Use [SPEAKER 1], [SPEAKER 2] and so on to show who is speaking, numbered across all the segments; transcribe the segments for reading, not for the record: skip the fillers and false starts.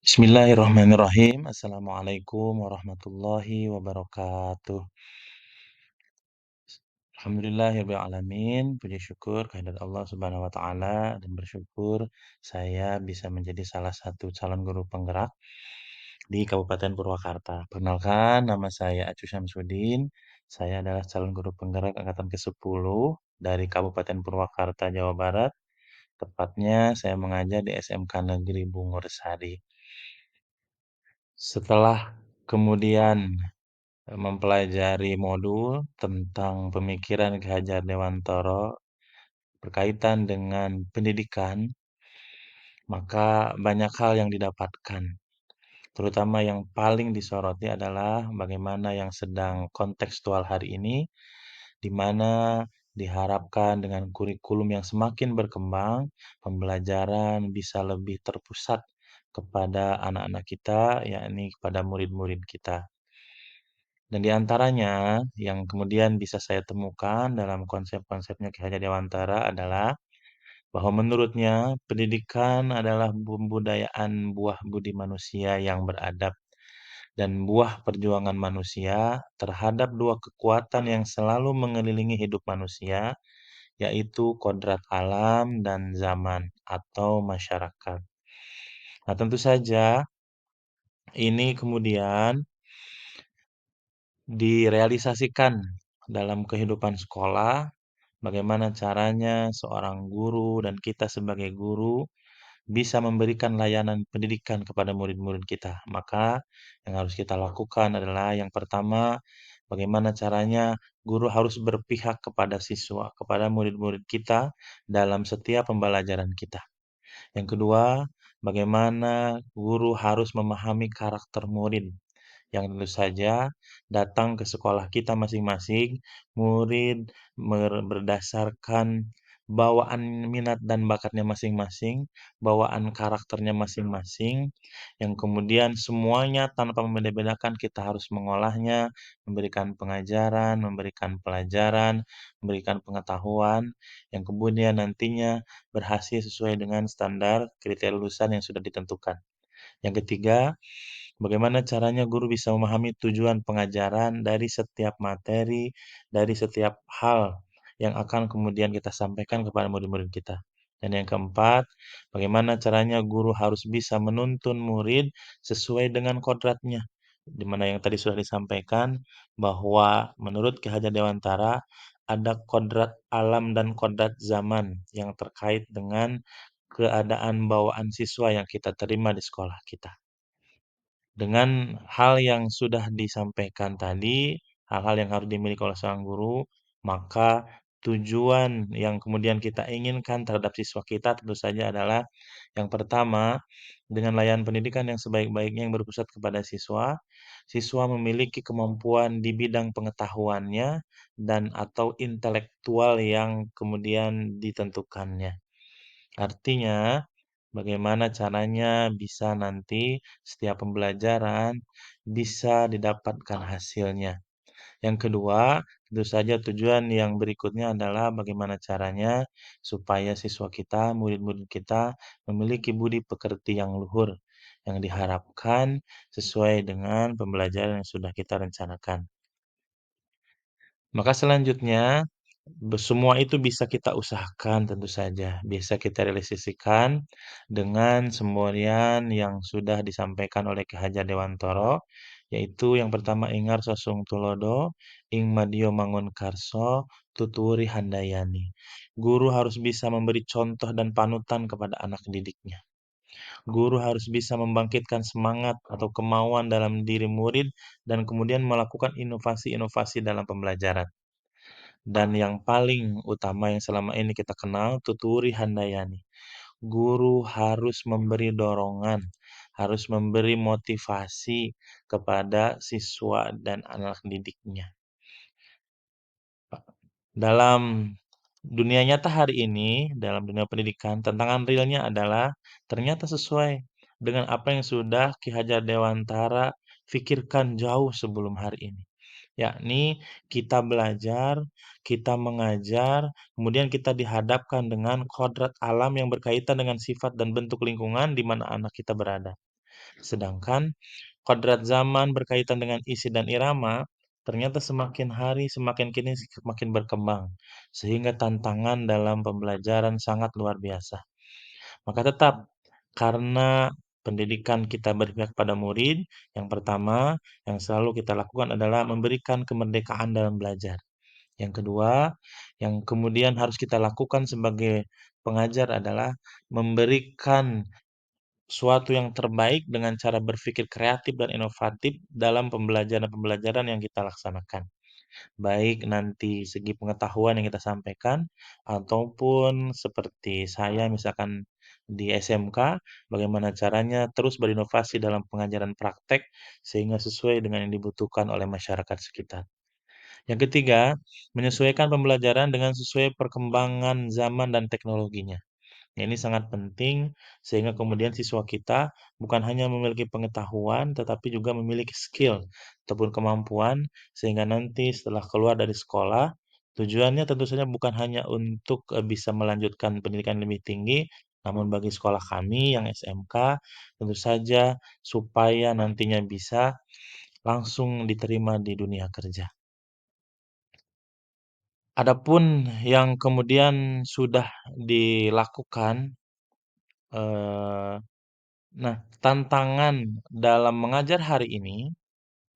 [SPEAKER 1] Bismillahirrahmanirrahim. Assalamualaikum warahmatullahi wabarakatuh. Alhamdulillahirobbilalamin. Puji syukur kehadirat Allah Subhanahu wa taala dan bersyukur saya bisa menjadi salah satu calon guru penggerak di Kabupaten Purwakarta. Perkenalkan, nama saya Acu Syamsuddin. Saya adalah calon guru penggerak angkatan ke-10 dari Kabupaten Purwakarta, Jawa Barat. Tepatnya saya mengajar di SMK Negeri Bungursari. Setelah kemudian mempelajari modul tentang pemikiran Ki Hajar Dewantara berkaitan dengan pendidikan, maka banyak hal yang didapatkan. Terutama yang paling disoroti adalah bagaimana yang sedang kontekstual hari ini, di mana diharapkan dengan kurikulum yang semakin berkembang, pembelajaran bisa lebih terpusat kepada anak-anak kita, yakni kepada murid-murid kita. Dan di antaranya yang kemudian bisa saya temukan dalam konsep-konsepnya Ki Hajar Dewantara adalah bahwa menurutnya pendidikan adalah pembudayaan buah budi manusia yang beradab dan buah perjuangan manusia terhadap dua kekuatan yang selalu mengelilingi hidup manusia, yaitu kodrat alam dan zaman atau masyarakat. Nah, tentu saja ini kemudian direalisasikan dalam kehidupan sekolah, bagaimana caranya seorang guru dan kita sebagai guru bisa memberikan layanan pendidikan kepada murid-murid kita. Maka yang harus kita lakukan adalah yang pertama, bagaimana caranya guru harus berpihak kepada siswa, kepada murid-murid kita dalam setiap pembelajaran kita. Yang kedua, bagaimana guru harus memahami karakter murid yang tentu saja datang ke sekolah kita masing-masing, murid berdasarkan bawaan minat dan bakatnya masing-masing, bawaan karakternya masing-masing, yang kemudian semuanya tanpa membeda-bedakan kita harus mengolahnya, memberikan pengajaran, memberikan pelajaran, memberikan pengetahuan, yang kemudian nantinya berhasil sesuai dengan standar kriteria lulusan yang sudah ditentukan. Yang ketiga, bagaimana caranya guru bisa memahami tujuan pengajaran dari setiap materi, dari setiap hal yang akan kemudian kita sampaikan kepada murid-murid kita. Dan yang keempat, bagaimana caranya guru harus bisa menuntun murid sesuai dengan kodratnya. Di mana yang tadi sudah disampaikan bahwa menurut Ki Hajar Dewantara ada kodrat alam dan kodrat zaman yang terkait dengan keadaan bawaan siswa yang kita terima di sekolah kita. Dengan hal yang sudah disampaikan tadi, hal-hal yang harus dimiliki oleh seorang guru, maka tujuan yang kemudian kita inginkan terhadap siswa kita tentu saja adalah yang pertama, dengan layanan pendidikan yang sebaik-baiknya yang berpusat kepada siswa, siswa memiliki kemampuan di bidang pengetahuannya dan atau intelektual yang kemudian ditentukannya. Artinya, bagaimana caranya bisa nanti setiap pembelajaran bisa didapatkan hasilnya. Yang kedua, tentu saja tujuan yang berikutnya adalah bagaimana caranya supaya siswa kita, murid-murid kita memiliki budi pekerti yang luhur yang diharapkan sesuai dengan pembelajaran yang sudah kita rencanakan. Maka selanjutnya, semua itu bisa kita usahakan tentu saja, bisa kita realisasikan dengan semboyan yang sudah disampaikan oleh Ki Hajar Dewantara, yaitu yang pertama Ingar Sosong Tulodo, Ing Madio Mangunkarso, Tuturi Handayani. Guru harus bisa memberi contoh dan panutan kepada anak didiknya. Guru harus bisa membangkitkan semangat atau kemauan dalam diri murid dan kemudian melakukan inovasi-inovasi dalam pembelajaran. Dan yang paling utama yang selama ini kita kenal, tuturi handayani. Guru harus memberi dorongan, harus memberi motivasi kepada siswa dan anak didiknya. Dalam dunia nyata hari ini, dalam dunia pendidikan, tantangan realnya adalah ternyata sesuai dengan apa yang sudah Ki Hajar Dewantara pikirkan jauh sebelum hari ini. yakni kita belajar, kita mengajar, kemudian kita dihadapkan dengan kodrat alam yang berkaitan dengan sifat dan bentuk lingkungan di mana anak kita berada. Sedangkan kodrat zaman berkaitan dengan isi dan irama, ternyata semakin hari semakin kini semakin berkembang, sehingga tantangan dalam pembelajaran sangat luar biasa. Maka tetap, karena pendidikan kita berpihak pada murid, yang pertama yang selalu kita lakukan adalah memberikan kemerdekaan dalam belajar. Yang kedua, yang kemudian harus kita lakukan sebagai pengajar adalah memberikan suatu yang terbaik dengan cara berpikir kreatif dan inovatif dalam pembelajaran-pembelajaran yang kita laksanakan. Baik nanti segi pengetahuan yang kita sampaikan, ataupun seperti saya misalkan di SMK, bagaimana caranya terus berinovasi dalam pengajaran praktek, sehingga sesuai dengan yang dibutuhkan oleh masyarakat sekitar. Yang ketiga, menyesuaikan pembelajaran dengan sesuai perkembangan zaman dan teknologinya. Ya, ini sangat penting sehingga kemudian siswa kita bukan hanya memiliki pengetahuan tetapi juga memiliki skill ataupun kemampuan sehingga nanti setelah keluar dari sekolah tujuannya tentu saja bukan hanya untuk bisa melanjutkan pendidikan lebih tinggi, namun bagi sekolah kami yang SMK tentu saja supaya nantinya bisa langsung diterima di dunia kerja. Adapun yang kemudian sudah dilakukan, eee Nah, tantangan dalam mengajar hari ini,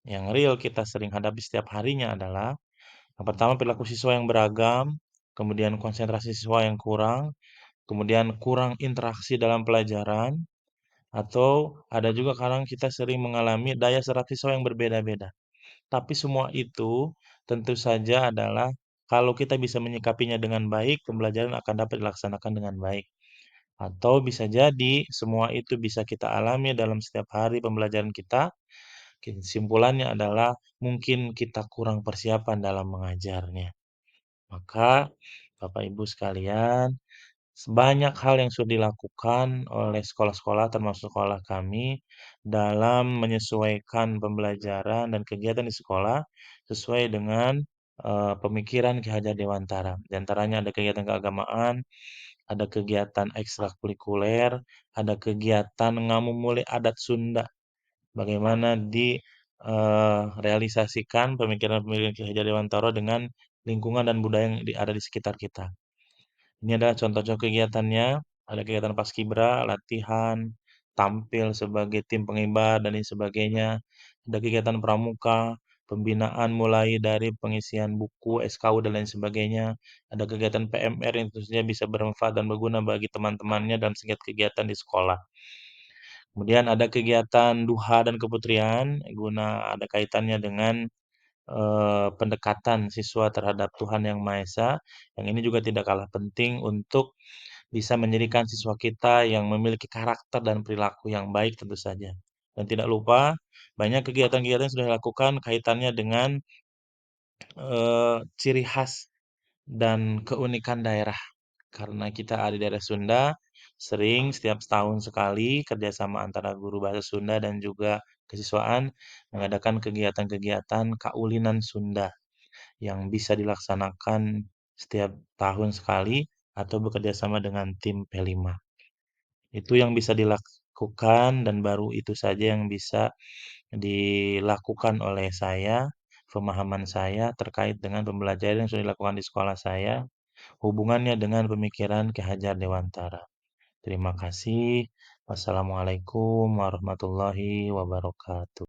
[SPEAKER 1] yang real kita sering hadapi setiap harinya adalah, yang pertama perilaku siswa yang beragam, kemudian konsentrasi siswa yang kurang, kemudian kurang interaksi dalam pelajaran, atau ada juga kadang kita sering mengalami daya serap siswa yang berbeda-beda. Tapi semua itu tentu saja adalah kalau kita bisa menyikapinya dengan baik, pembelajaran akan dapat dilaksanakan dengan baik. Atau bisa jadi semua itu bisa kita alami dalam setiap hari pembelajaran kita. Kesimpulannya adalah mungkin kita kurang persiapan dalam mengajarnya. Maka Bapak Ibu sekalian, banyak hal yang sudah dilakukan oleh sekolah-sekolah termasuk sekolah kami dalam menyesuaikan pembelajaran dan kegiatan di sekolah sesuai dengan pemikiran Ki Hajar Dewantara. Di antaranya ada kegiatan keagamaan, ada kegiatan ekstrakurikuler, ada kegiatan ngamumule adat Sunda. Bagaimana realisasikan pemikiran-pemikiran Ki Hajar Dewantara dengan lingkungan dan budaya yang ada di sekitar kita. Ini adalah contoh-contoh kegiatannya, ada kegiatan paskibra, latihan, tampil sebagai tim pengibar dan lain sebagainya. Ada kegiatan pramuka, pembinaan mulai dari pengisian buku, SKU dan lain sebagainya. Ada kegiatan PMR yang tentunya bisa bermanfaat dan berguna bagi teman-temannya dalam setiap kegiatan di sekolah. Kemudian ada kegiatan duha dan keputrian, guna ada kaitannya dengan pendekatan siswa terhadap Tuhan Yang Maha Esa, yang ini juga tidak kalah penting untuk bisa menjadikan siswa kita yang memiliki karakter dan perilaku yang baik tentu saja. Dan tidak lupa, banyak kegiatan-kegiatan yang sudah dilakukan kaitannya dengan ciri khas dan keunikan daerah. Karena kita ada di daerah Sunda, sering setiap setahun sekali kerjasama antara guru bahasa Sunda dan juga kesiswaan mengadakan kegiatan-kegiatan kaulinan Sunda yang bisa dilaksanakan setiap tahun sekali atau bekerja sama dengan tim P5. Itu yang bisa dilakukan dan baru itu saja yang bisa dilakukan oleh saya, pemahaman saya terkait dengan pembelajaran yang sudah dilakukan di sekolah saya, hubungannya dengan pemikiran Ki Hajar Dewantara. Terima kasih. Wassalamualaikum warahmatullahi wabarakatuh.